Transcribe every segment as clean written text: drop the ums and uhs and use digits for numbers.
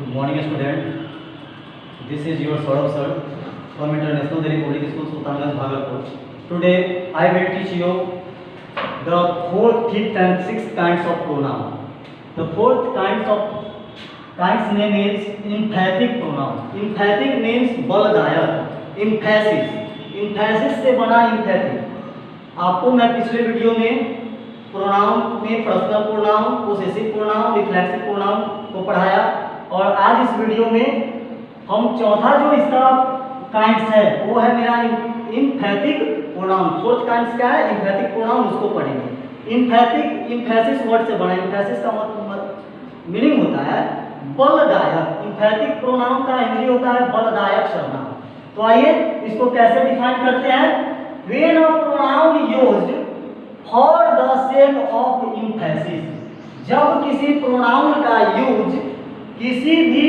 Good morning, student. This is your Saurabh sir from International Delhi Public School, Sultanganj, Bhagalpur. Today, I will teach you the fourth, fifth, and sixth kinds of pronoun. The fourth kind's name is emphatic pronoun. Emphatic means बलदायक. Emphasis. Emphasis से बना emphatic. आपको मैं पिछले video में pronoun में personal pronoun, possessive pronoun, reflexive pronoun को पढ़ाया और आज इस वीडियो में हम चौथा जो इसका काइंड्स है वो है मेरा एम्फैटिक प्रोनाउन। फोर्थ काइंड्स क्या है? एम्फैटिक प्रोनाउन, उसको पढ़ेंगे। एम्फैटिक एम्फैसिस वर्ड से बना। एम्फैसिस का मीनिंग होता है बलदायक। एम्फैटिक प्रोनाउन का हिंदी होता है बलदायक सर्वनाम। तो आइए इसको कैसे डिफाइन करते हैं। When a pronoun used for the sake of Mphasis, जब किसी प्रोनाउन का यूज किसी भी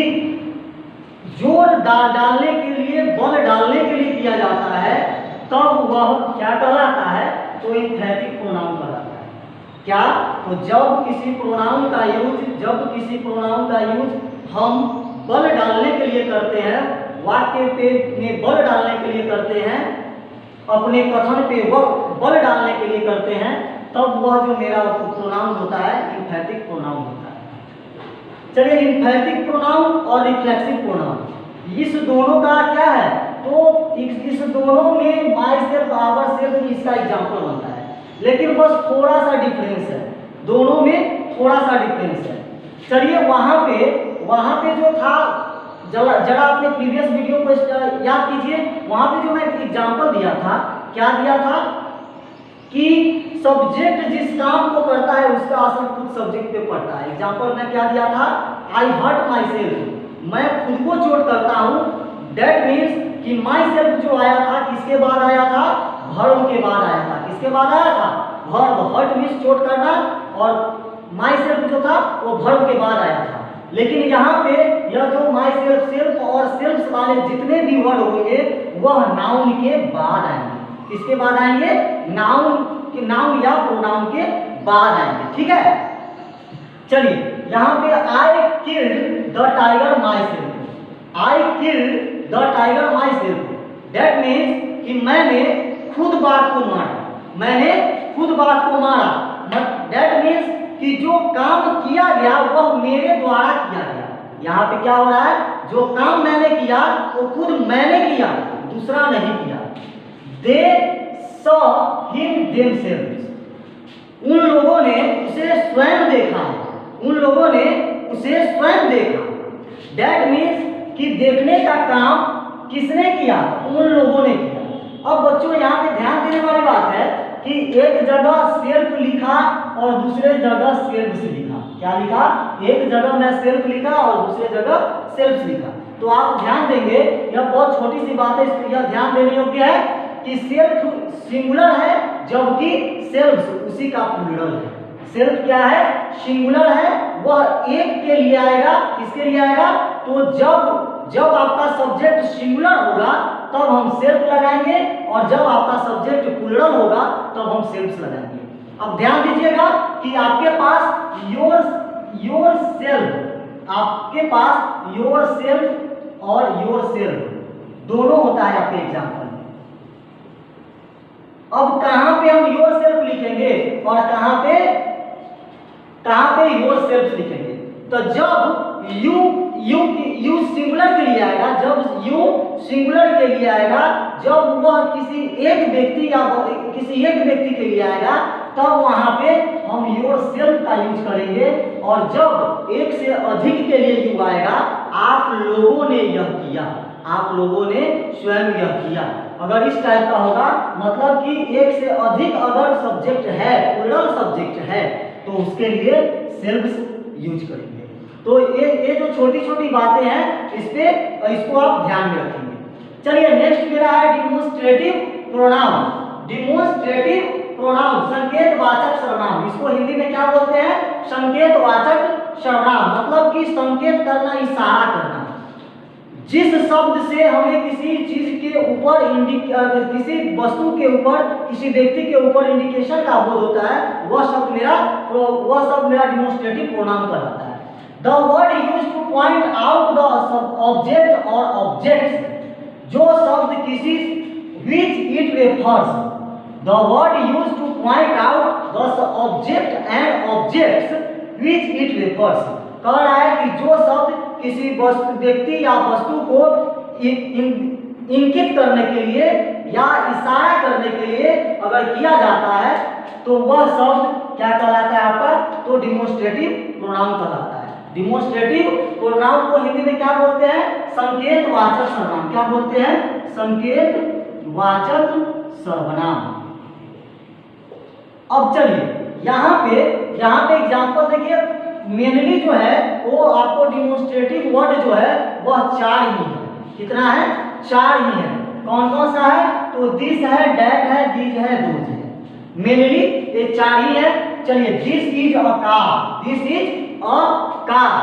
जोर डालने के लिए, बल डालने के लिए किया जाता है, तब वह क्या कहलाता है? तो एम्फैटिक प्रोनाउन कहलाता है। क्या? तो जब किसी प्रोनाउन का यूज हम बल डालने के लिए करते हैं, वाक्य पे में बल डालने के लिए करते हैं, अपने कथन पे वह बल डालने के लिए करते हैं, तब वह जो मेरा प्रोनाउन होता है एम्फैटिक प्रोनाउन होता है। चलिए, एम्फैटिक प्रोनाउन और रिफ्लेक्सिव प्रोनाउन, इस दोनों का क्या है? तो इस दोनों में माई सेल्फ, आवर सेल्फ इसका एग्जाम्पल बनता है, लेकिन बस थोड़ा सा डिफरेंस है, दोनों में थोड़ा सा डिफरेंस है। चलिए, वहाँ पे जो था, जरा अपने प्रीवियस वीडियो को याद कीजिए। वहाँ पे जो मैं एग्जाम्पल दिया था, क्या दिया था कि सब्जेक्ट जिस काम को करता है उसका असर खुद सब्जेक्ट पे पड़ता है। एग्जाम्पल में क्या दिया था? आई हर्ट माई सेल्फ, मैं खुद को चोट करता हूँ। दैट मीन्स कि माई सेल्फ जो आया था किसके बाद आया था? वर्ब के बाद आया था। किसके बाद आया था? वर्ब। हर्ट मीन्स चोट करना, और माई सेल्फ जो था वो वर्ब के बाद आया था। लेकिन यहाँ पे यह जो माई सेल्फ, सेल्फ और सेल्फ वाले जितने भी वर्ड होंगे वह नाउन के बाद आएंगे। किसके बाद आएंगे? नाउन या प्रोनाउन के बाद आएंगे। ठीक है, चलिए यहाँ पे I killed the tiger my self. I killed the tiger my self, that means कि मैंने खुद बाघ को मारा। मैंने खुद बाघ को मारा, दैट मीन्स कि जो काम किया गया वह मेरे द्वारा किया गया। यहाँ पे क्या हो रहा है? जो काम मैंने किया वो खुद मैंने किया, दूसरा नहीं किया। दे सॉ हिम देमसेल्व्स, उन लोगों ने उसे स्वयं देखा। उन लोगों ने उसे स्वयं देखा, दैट मीन्स कि देखने का काम किसने किया? उन लोगों ने किया। अब बच्चों यहाँ पे ध्यान देने वाली बात है कि एक जगह सेल्फ लिखा और दूसरे जगह सेल्फ से लिखा। क्या लिखा? एक जगह मैं सेल्फ लिखा और दूसरे जगह सेल्फ लिखा। तो आप ध्यान देंगे, यह बहुत छोटी सी बात है, यह ध्यान देने योग्य है कि सेल्फ सिंगुलर है जबकि सेल्फ उसी का प्लूरल है। सेल्फ क्या है? सिंगुलर है, वह एक के लिए आएगा। किसके लिए आएगा? तो जब आपका सब्जेक्ट सिंगुलर होगा तब हम सेल्फ लगाएंगे, और जब आपका सब्जेक्ट प्लूरल होगा तब हम सेल्फ लगाएंगे। अब ध्यान दीजिएगा कि आपके पास योर सेल्फ, आपके पास योर सेल्फ और योर सेल्फ दोनों होता है आपके एग्जाम्पल में। अब कहां पे हम योर सेल्फ लिखेंगे और कहां पे योर सेल्फ लिखेंगे? तो जब यू सिंगुलर के लिए आएगा, जब वह किसी एक व्यक्ति या किसी एक व्यक्ति के लिए आएगा, तब वहां पे हम योर सेल्फ का यूज करेंगे। और जब एक से अधिक के लिए यू आएगा, आप लोगों ने यह किया, आप लोगों ने स्वयं यह किया। अगर इस टाइप का होगा, मतलब कि एक से अधिक अगर सब्जेक्ट है, प्लूरल सब्जेक्ट है, तो उसके लिए सेल्फ यूज करेंगे। तो ये जो छोटी छोटी बातें हैं, इसको आप ध्यान में रखेंगे। चलिए, नेक्स्ट मेरा है डिमोन्स्ट्रेटिव प्रोनाउन। डिमोन्स्ट्रेटिव प्रोनाउन, संकेतवाचक सर्वनाम। इसको हिंदी में क्या बोलते हैं? संकेतवाचक सर्वनाम, मतलब कि संकेत करना, इशारा करना। जिस शब्द से हमें किसी चीज के ऊपर, किसी वस्तु के ऊपर, किसी व्यक्ति के ऊपर इंडिकेशन का बोध होता है, वह शब्द मेरा डिमोन्स्ट्रेटिव प्रोनाउन कहलाता है। The word used two point out the object और ऑब्जेक्ट्स, जो शब्द किसी which it refers, the word used to point out the object and objects which it refers। कह रहा है कि जो शब्द किसी वस्तु, व्यक्ति या वस्तु को इंगित करने के लिए या इशारा करने के लिए अगर किया जाता है तो वह शब्द क्या कहलाता है आपका, तो डिमोन्स्ट्रेटिव प्रोनाउन कहलाता है। डिमोन्स्ट्रेटिव प्रोनाउन को हिंदी में क्या बोलते हैं, संकेतवाचक सर्वनाम। क्या बोलते हैं, संकेतवाचक सर्वनाम। अब चलिए यहाँ पे एग्जांपल देखिए, मेनली जो है वो आपको डिमोन्स्ट्रेटिव वर्ड जो है वह 4 ही है। कितना है, 4 ही है। कौन कौन सा है, तो दिस है, डैट है, दीज है, दोज है। मेनली ये 4 ही है। चलिए, this is a car, this is a car,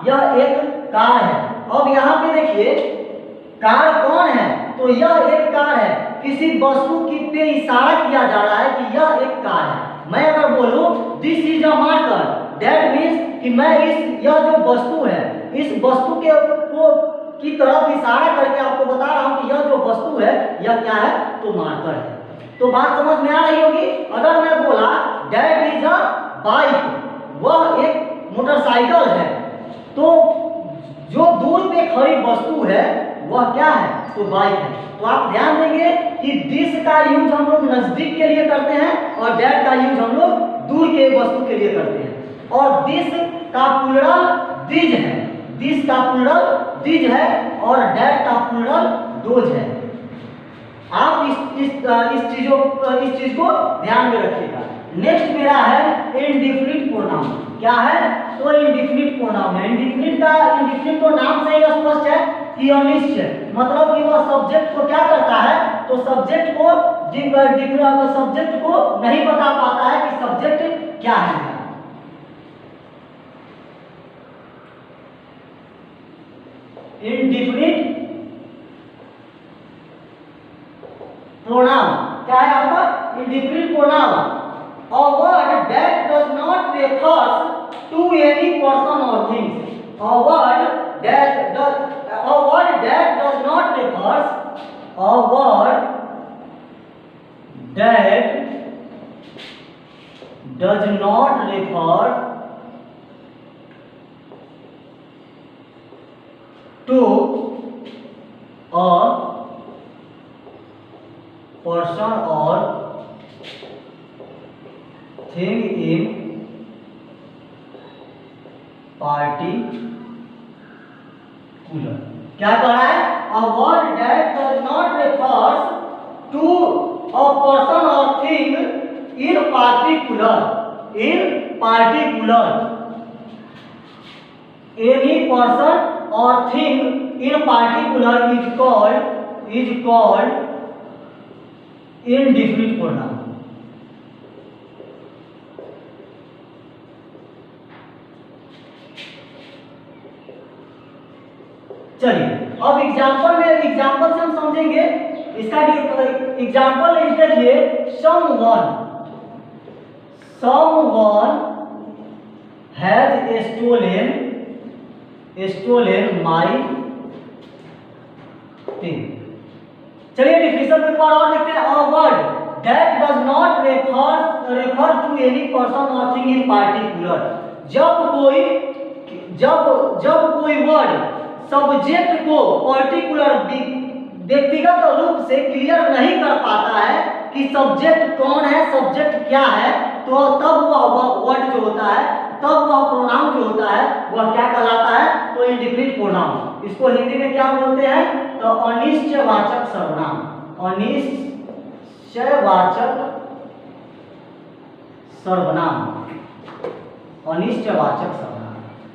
यह एक कार है। अब यहाँ पे देखिए कार कौन है, तो यह एक कार है। किसी वस्तु की पे इशारा किया जा रहा है कि यह एक कार है। मैं अगर बोलूं this is a marker, that means कि मैं यह जो वस्तु है, इस वस्तु की तरफ इशारा करके आपको बता रहा हूं कि यह जो वस्तु है यह क्या है, तो मार्कर है। तो बात समझ में आ रही होगी। अगर मैं बोला दैट इज अ बाइक, वह एक मोटरसाइकिल है, तो जो दूर पे खड़ी वस्तु है वह क्या है, तो बाइक है। तो आप ध्यान देंगे कि दिस का यूज हम लोग नजदीक के लिए करते हैं और दैट का यूज हम लोग दूर के वस्तु के लिए करते हैं। और दिस का प्लूरल दिज है, दिस का प्लूरल दिज है और दैट का प्लूरल दोज है। आप इस चीज को ध्यान में रखिएगा। नेक्स्ट मेरा है इंडिफिनिट प्रोनाउन। क्या है, तो इंडिफिनिट प्रोनाउन है। इंडिफिनिट तो नाम से ही स्पष्ट है कि अनिश्चित, मतलब कि वह सब्जेक्ट को क्या करता है, तो सब्जेक्ट को नहीं बता पाता है कि सब्जेक्ट क्या है। इंडिफिनिट प्रोनाउन क्या है आपका, indefinite pronoun a word that does not refers to any person or things। a word that does not refers to a person or thing in particular। क्या कह रहा है, a word that does not refers to a person or thing in particular any person or thing in particular is called indefinite pronoun। चलिए अब example से हम समझेंगे इसका। एग्जांपल देखिए, someone has stolen my thing। चलिए डिफिनेशन में एक बार और देखते हैं। a word that does not refer to any person or thing in particular। जब कोई वर्ड सब्जेक्ट को पर्टिकुलर व्यक्तिगत रूप से क्लियर नहीं कर पाता है कि सब्जेक्ट कौन है, सब्जेक्ट क्या है, तो तब वह वर्ड जो होता है, तब वह प्रोनाउन जो होता है वह क्या कहलाता है, तो इंडिफिनिट प्रोनाउन। इसको हिंदी में क्या बोलते हैं, तो अनिश्चयवाचक सर्वनाम। अनिश्चयवाचक सर्वनाम।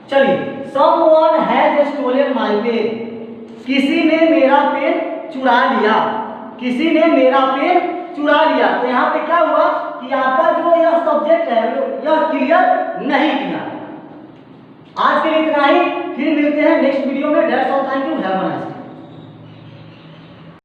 चलिए, someone has stolen my pen। किसी ने मेरा पेन चुरा लिया, तो यहाँ पे क्या हुआ कि आपका जो यह सब्जेक्ट है यह क्लियर नहीं किया। आज के लिए इतना ही, फिर मिलते हैं नेक्स्ट वीडियो में। That's all, thank you, have a nice day.